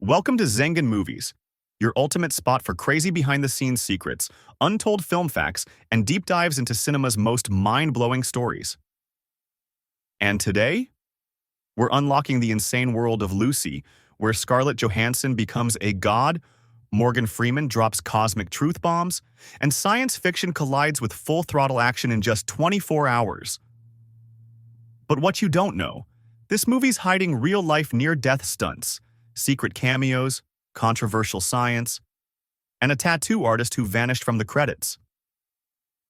Welcome to Zengin Movies, your ultimate spot for crazy behind-the-scenes secrets, untold film facts, and deep dives into cinema's most mind-blowing stories. And today, we're unlocking the insane world of Lucy, where Scarlett Johansson becomes a god, Morgan Freeman drops cosmic truth bombs, and science fiction collides with full-throttle action in just 24 hours. But what you don't know, this movie's hiding real-life near-death stunts, secret cameos, controversial science, and a tattoo artist who vanished from the credits.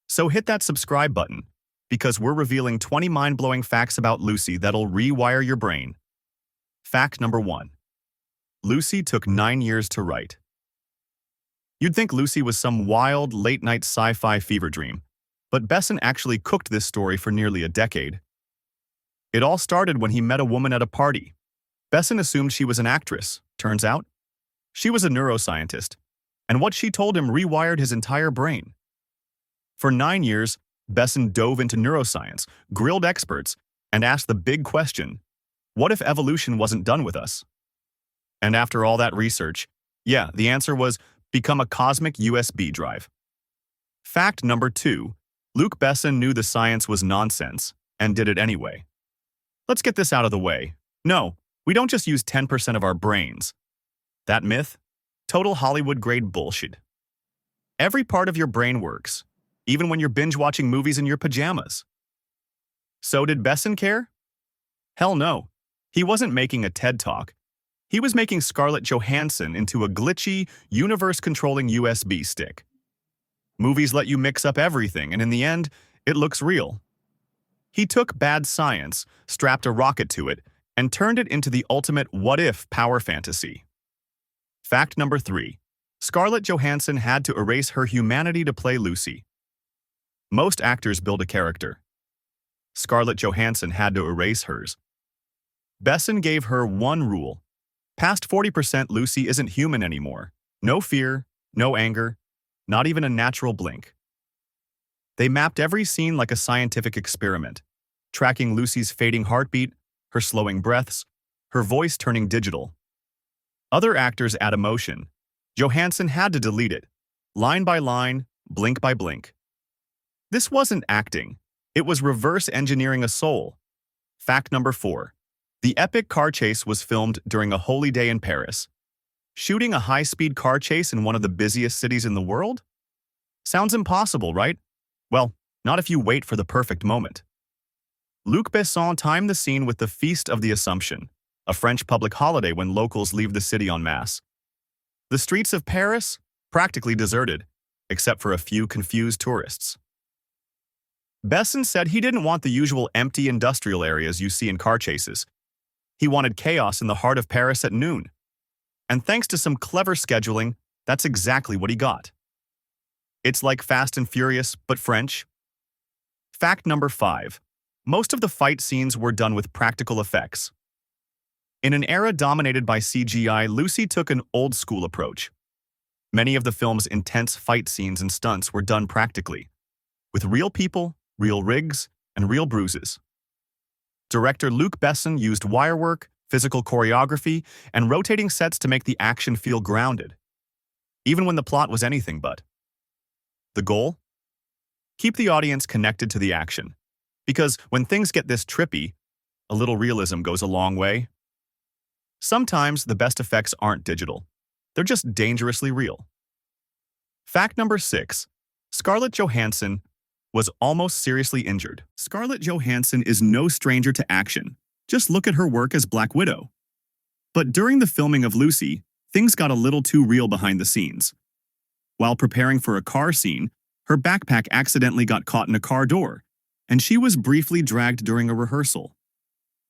So hit that subscribe button, because we're revealing 20 mind-blowing facts about Lucy that'll rewire your brain. Fact number 1. Lucy took 9 years to write. You'd think Lucy was some wild, late-night sci-fi fever dream, but Besson actually cooked this story for nearly a decade. It all started when he met a woman at a party. Besson assumed she was an actress. Turns out, she was a neuroscientist, and what she told him rewired his entire brain. For 9 years, Besson dove into neuroscience, grilled experts, and asked the big question, what if evolution wasn't done with us? And after all that research, the answer was become a cosmic USB drive. Fact number 2, Luc Besson knew the science was nonsense and did it anyway. Let's get this out of the way. No, we don't just use 10% of our brains. That myth? Total Hollywood-grade bullshit. Every part of your brain works, even when you're binge-watching movies in your pajamas. So did Besson care? Hell no. He wasn't making a TED Talk. He was making Scarlett Johansson into a glitchy, universe-controlling USB stick. Movies let you mix up everything, and in the end, it looks real. He took bad science, strapped a rocket to it, and turned it into the ultimate what-if power fantasy. Fact number 3. Scarlett Johansson had to erase her humanity to play Lucy. Most actors build a character. Scarlett Johansson had to erase hers. Besson gave her one rule. Past 40% Lucy isn't human anymore. No fear, no anger, not even a natural blink. They mapped every scene like a scientific experiment, tracking Lucy's fading heartbeat, her slowing breaths, her voice turning digital. Other actors add emotion. Johansson had to delete it, line by line, blink by blink. This wasn't acting. It was reverse engineering a soul. Fact number 4. The epic car chase was filmed during a holy day in Paris. Shooting a high-speed car chase in one of the busiest cities in the world? Sounds impossible, right? Well, not if you wait for the perfect moment. Luc Besson timed the scene with the Feast of the Assumption, a French public holiday when locals leave the city en masse. The streets of Paris, practically deserted, except for a few confused tourists. Besson said he didn't want the usual empty industrial areas you see in car chases. He wanted chaos in the heart of Paris at noon. And thanks to some clever scheduling, that's exactly what he got. It's like Fast and Furious, but French. Fact number 5. Most of the fight scenes were done with practical effects. In an era dominated by CGI, Lucy took an old-school approach. Many of the film's intense fight scenes and stunts were done practically, with real people, real rigs, and real bruises. Director Luc Besson used wirework, physical choreography, and rotating sets to make the action feel grounded, even when the plot was anything but. The goal? Keep the audience connected to the action. Because when things get this trippy, a little realism goes a long way. Sometimes the best effects aren't digital. They're just dangerously real. Fact number 6. Scarlett Johansson was almost seriously injured. Scarlett Johansson is no stranger to action. Just look at her work as Black Widow. But during the filming of Lucy, things got a little too real behind the scenes. While preparing for a car scene, her backpack accidentally got caught in a car door, and she was briefly dragged during a rehearsal.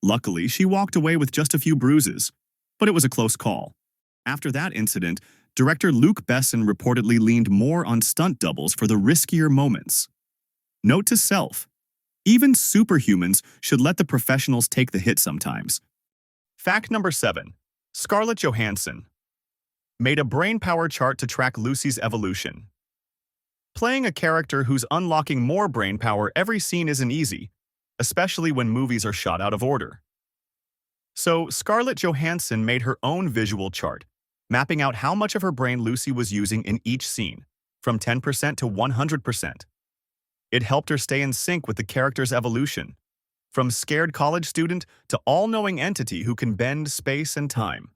Luckily, she walked away with just a few bruises, but it was a close call. After that incident, director Luc Besson reportedly leaned more on stunt doubles for the riskier moments. Note to self, even superhumans should let the professionals take the hit sometimes. Fact number 7. Scarlett Johansson made a brainpower chart to track Lucy's evolution. Playing a character who's unlocking more brainpower every scene isn't easy, especially when movies are shot out of order. So Scarlett Johansson made her own visual chart, mapping out how much of her brain Lucy was using in each scene, from 10% to 100%. It helped her stay in sync with the character's evolution, from scared college student to all-knowing entity who can bend space and time.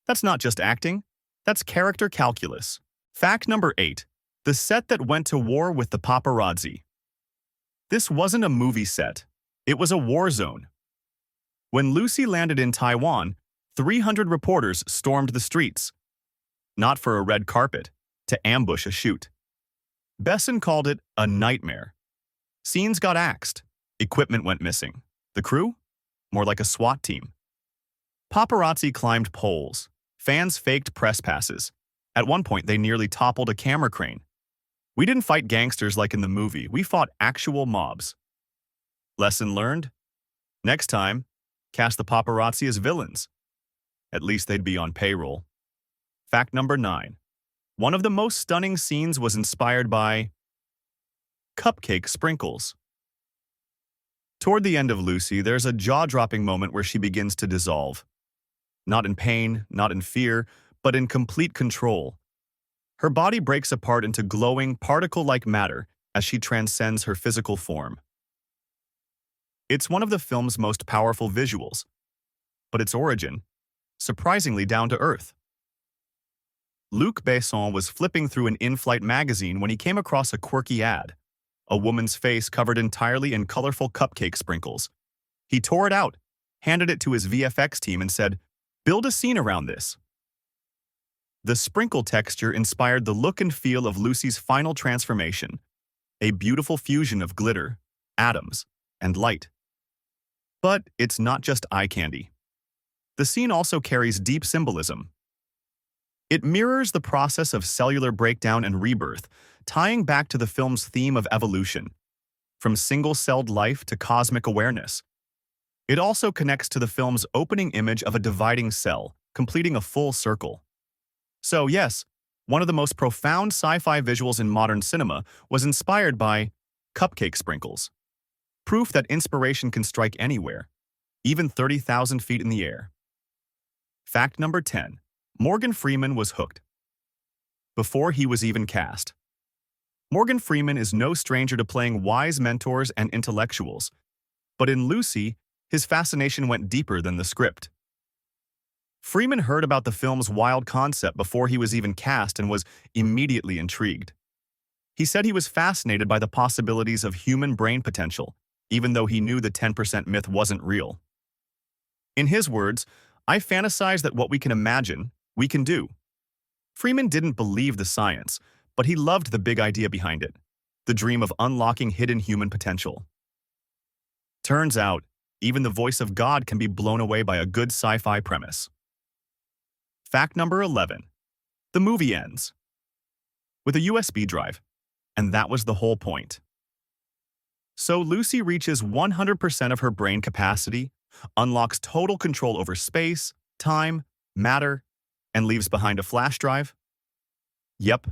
That's not just acting, that's character calculus. Fact number 8. The set that went to war with the paparazzi. This wasn't a movie set, it was a war zone. When Lucy landed in Taiwan, 300 reporters stormed the streets, not for a red carpet, to ambush a shoot. Besson called it a nightmare. Scenes got axed, equipment went missing. The crew? More like a SWAT team. Paparazzi climbed poles. Fans faked press passes. At one point, they nearly toppled a camera crane. We didn't fight gangsters like in the movie. We fought actual mobs. Lesson learned? Next time, cast the paparazzi as villains. At least they'd be on payroll. Fact number 9. One of the most stunning scenes was inspired by cupcake sprinkles. Toward the end of Lucy, there's a jaw-dropping moment where she begins to dissolve. Not in pain, not in fear, but in complete control. Her body breaks apart into glowing, particle-like matter as she transcends her physical form. It's one of the film's most powerful visuals, but its origin, surprisingly down to earth. Luc Besson was flipping through an in-flight magazine when he came across a quirky ad, a woman's face covered entirely in colorful cupcake sprinkles. He tore it out, handed it to his VFX team and said, "Build a scene around this." The sprinkle texture inspired the look and feel of Lucy's final transformation, a beautiful fusion of glitter, atoms, and light. But it's not just eye candy. The scene also carries deep symbolism. It mirrors the process of cellular breakdown and rebirth, tying back to the film's theme of evolution, from single-celled life to cosmic awareness. It also connects to the film's opening image of a dividing cell, completing a full circle. So yes, one of the most profound sci-fi visuals in modern cinema was inspired by cupcake sprinkles. Proof that inspiration can strike anywhere, even 30,000 feet in the air. Fact number 10. Morgan Freeman was hooked before he was even cast. Morgan Freeman is no stranger to playing wise mentors and intellectuals, but in Lucy, his fascination went deeper than the script. Freeman heard about the film's wild concept before he was even cast and was immediately intrigued. He said he was fascinated by the possibilities of human brain potential, even though he knew the 10% myth wasn't real. In his words, "I fantasize that what we can imagine, we can do." Freeman didn't believe the science, but he loved the big idea behind it, the dream of unlocking hidden human potential. Turns out, even the voice of God can be blown away by a good sci-fi premise. Fact number 11. The movie ends with a USB drive, and that was the whole point. So Lucy reaches 100% of her brain capacity, unlocks total control over space, time, matter, and leaves behind a flash drive? Yep,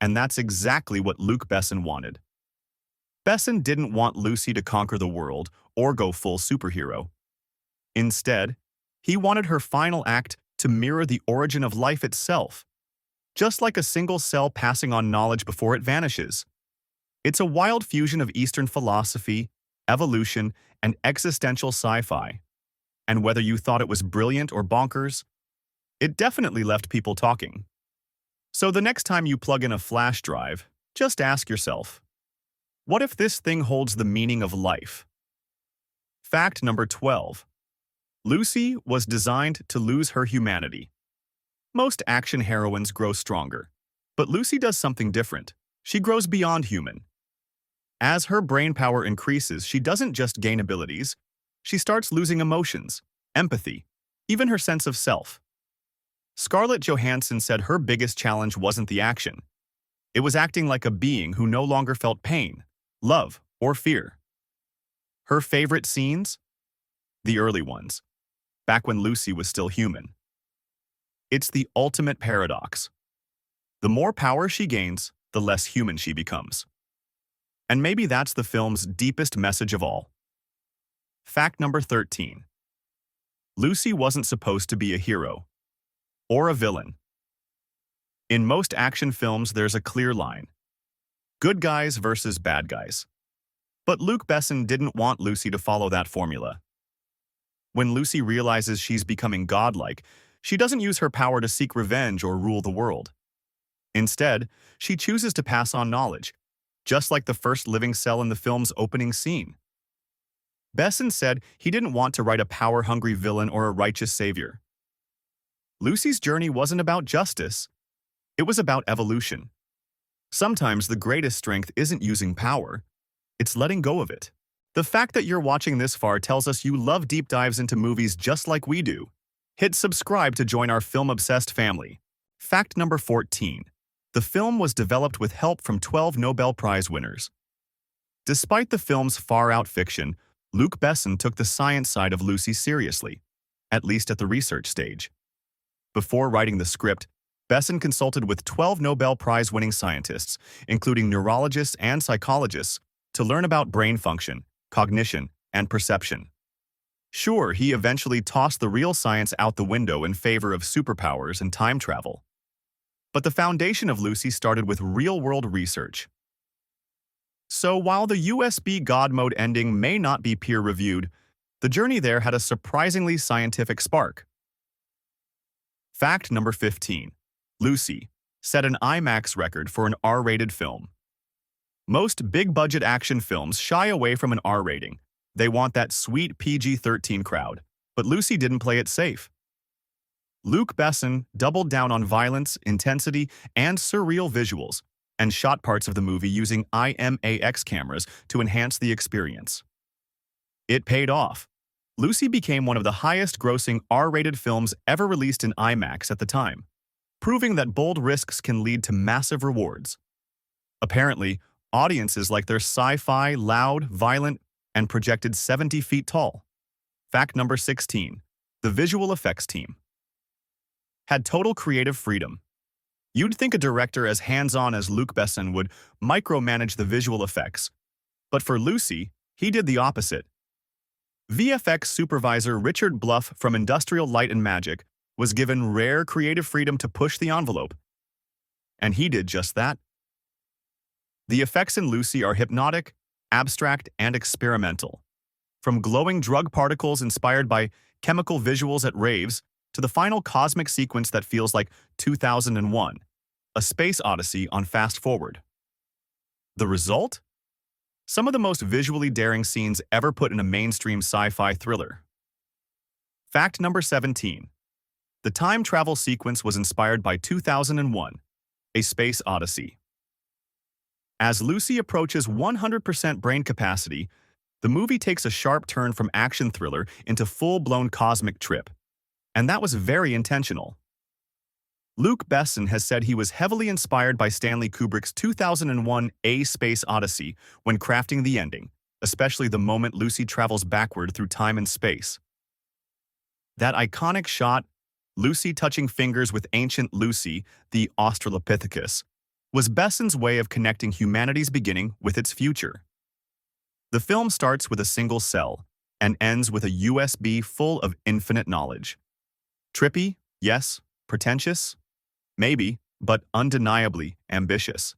and that's exactly what Luc Besson wanted. Besson didn't want Lucy to conquer the world or go full superhero. Instead, he wanted her final act to mirror the origin of life itself, just like a single cell passing on knowledge before it vanishes. It's a wild fusion of Eastern philosophy, evolution, and existential sci-fi. And whether you thought it was brilliant or bonkers, it definitely left people talking. So the next time you plug in a flash drive, just ask yourself, what if this thing holds the meaning of life? Fact number 12. Lucy was designed to lose her humanity. Most action heroines grow stronger, but Lucy does something different. She grows beyond human. As her brain power increases, she doesn't just gain abilities, she starts losing emotions, empathy, even her sense of self. Scarlett Johansson said her biggest challenge wasn't the action. It was acting like a being who no longer felt pain, love, or fear. Her favorite scenes? The early ones, back when Lucy was still human. It's the ultimate paradox. The more power she gains, the less human she becomes. And maybe that's the film's deepest message of all. Fact number 13. Lucy wasn't supposed to be a hero, or a villain. In most action films, there's a clear line: good guys versus bad guys. But Luc Besson didn't want Lucy to follow that formula. When Lucy realizes she's becoming godlike, she doesn't use her power to seek revenge or rule the world. Instead, she chooses to pass on knowledge, just like the first living cell in the film's opening scene. Besson said he didn't want to write a power-hungry villain or a righteous savior. Lucy's journey wasn't about justice. It was about evolution. Sometimes the greatest strength isn't using power, it's letting go of it. The fact that you're watching this far tells us you love deep dives into movies just like we do. Hit subscribe to join our film-obsessed family. Fact number 14. The film was developed with help from 12 Nobel Prize winners. Despite the film's far-out fiction, Luc Besson took the science side of Lucy seriously, at least at the research stage. Before writing the script, Besson consulted with 12 Nobel Prize-winning scientists, including neurologists and psychologists, to learn about brain function, cognition, and perception. Sure, he eventually tossed the real science out the window in favor of superpowers and time travel. But the foundation of Lucy started with real-world research. So while the USB God Mode ending may not be peer-reviewed, the journey there had a surprisingly scientific spark. Fact number 15. Lucy set an IMAX record for an R-rated film. Most big-budget action films shy away from an R rating. They want that sweet PG-13 crowd, but Lucy didn't play it safe. Luc Besson doubled down on violence, intensity, and surreal visuals, and shot parts of the movie using IMAX cameras to enhance the experience. It paid off. Lucy became one of the highest-grossing R-rated films ever released in IMAX at the time, proving that bold risks can lead to massive rewards. Apparently, audiences like their sci-fi, loud, violent, and projected 70 feet tall. Fact number 16. The visual effects team had total creative freedom. You'd think a director as hands-on as Luc Besson would micromanage the visual effects, but for Lucy, he did the opposite. VFX supervisor Richard Bluff from Industrial Light and Magic was given rare creative freedom to push the envelope. And he did just that. The effects in Lucy are hypnotic, abstract, and experimental. From glowing drug particles inspired by chemical visuals at raves to the final cosmic sequence that feels like 2001, a space odyssey on fast forward. The result? Some of the most visually daring scenes ever put in a mainstream sci-fi thriller. Fact number 17. The time travel sequence was inspired by 2001, A Space Odyssey. As Lucy approaches 100% brain capacity, the movie takes a sharp turn from action thriller into full-blown cosmic trip. And that was very intentional. Luc Besson has said he was heavily inspired by Stanley Kubrick's 2001 A Space Odyssey when crafting the ending, especially the moment Lucy travels backward through time and space. That iconic shot, Lucy touching fingers with ancient Lucy, the Australopithecus, was Besson's way of connecting humanity's beginning with its future. The film starts with a single cell and ends with a USB full of infinite knowledge. Trippy, yes. Pretentious? Maybe, but undeniably ambitious.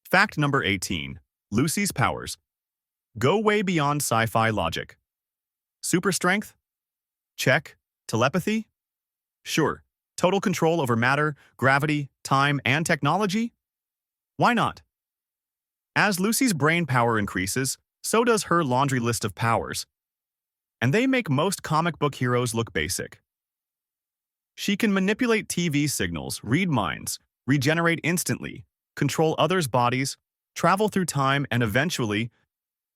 Fact number 18. Lucy's powers go way beyond sci-fi logic. Super strength? Check. Telepathy? Sure. Total control over matter, gravity, time, and technology? Why not? As Lucy's brain power increases, so does her laundry list of powers. And they make most comic book heroes look basic. She can manipulate TV signals, read minds, regenerate instantly, control others' bodies, travel through time, and eventually,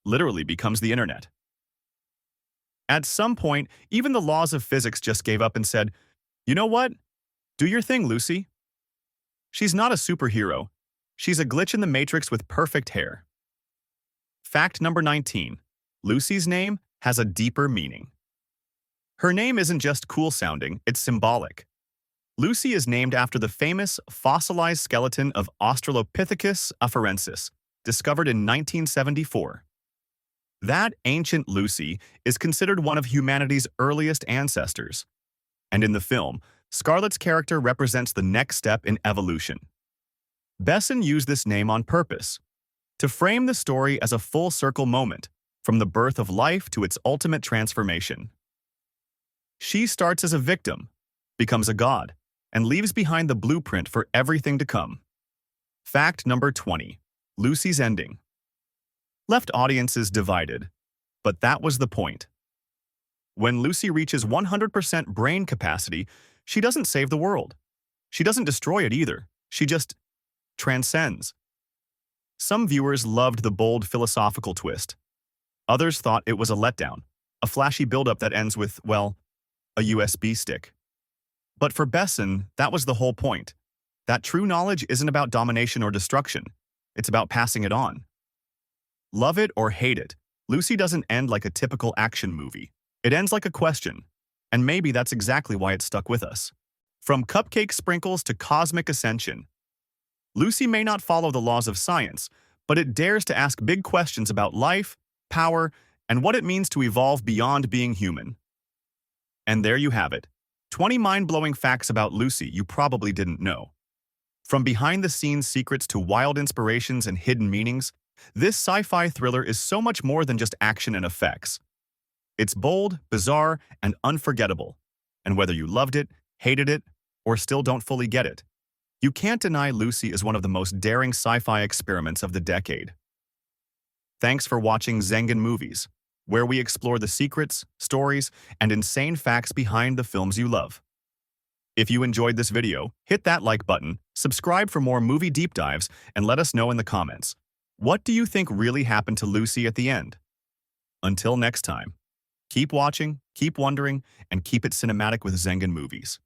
literally becomes the internet. At some point, even the laws of physics just gave up and said, "You know what? Do your thing, Lucy." She's not a superhero. She's a glitch in the matrix with perfect hair. Fact number 19. Lucy's name has a deeper meaning. Her name isn't just cool-sounding, it's symbolic. Lucy is named after the famous fossilized skeleton of Australopithecus afarensis, discovered in 1974. That ancient Lucy is considered one of humanity's earliest ancestors. And in the film, Scarlett's character represents the next step in evolution. Besson used this name on purpose, to frame the story as a full-circle moment, from the birth of life to its ultimate transformation. She starts as a victim, becomes a god, and leaves behind the blueprint for everything to come. Fact number 20. Lucy's ending left audiences divided, but that was the point. When Lucy reaches 100% brain capacity, she doesn't save the world. She doesn't destroy it either. She just transcends. Some viewers loved the bold philosophical twist. Others thought it was a letdown, a flashy buildup that ends with, well, a USB stick. But for Besson, that was the whole point. That true knowledge isn't about domination or destruction. It's about passing it on. Love it or hate it, Lucy doesn't end like a typical action movie. It ends like a question, and maybe that's exactly why it stuck with us. From cupcake sprinkles to cosmic ascension, Lucy may not follow the laws of science, but it dares to ask big questions about life, power, and what it means to evolve beyond being human. And there you have it. 20 mind-blowing facts about Lucy you probably didn't know. From behind-the-scenes secrets to wild inspirations and hidden meanings, this sci-fi thriller is so much more than just action and effects. It's bold, bizarre, and unforgettable. And whether you loved it, hated it, or still don't fully get it, you can't deny Lucy is one of the most daring sci-fi experiments of the decade. Thanks for watching Zengin Movies, where we explore the secrets, stories, and insane facts behind the films you love. If you enjoyed this video, hit that like button, subscribe for more movie deep dives, and let us know in the comments. What do you think really happened to Lucy at the end? Until next time, keep watching, keep wondering, and keep it cinematic with Zengin Movies.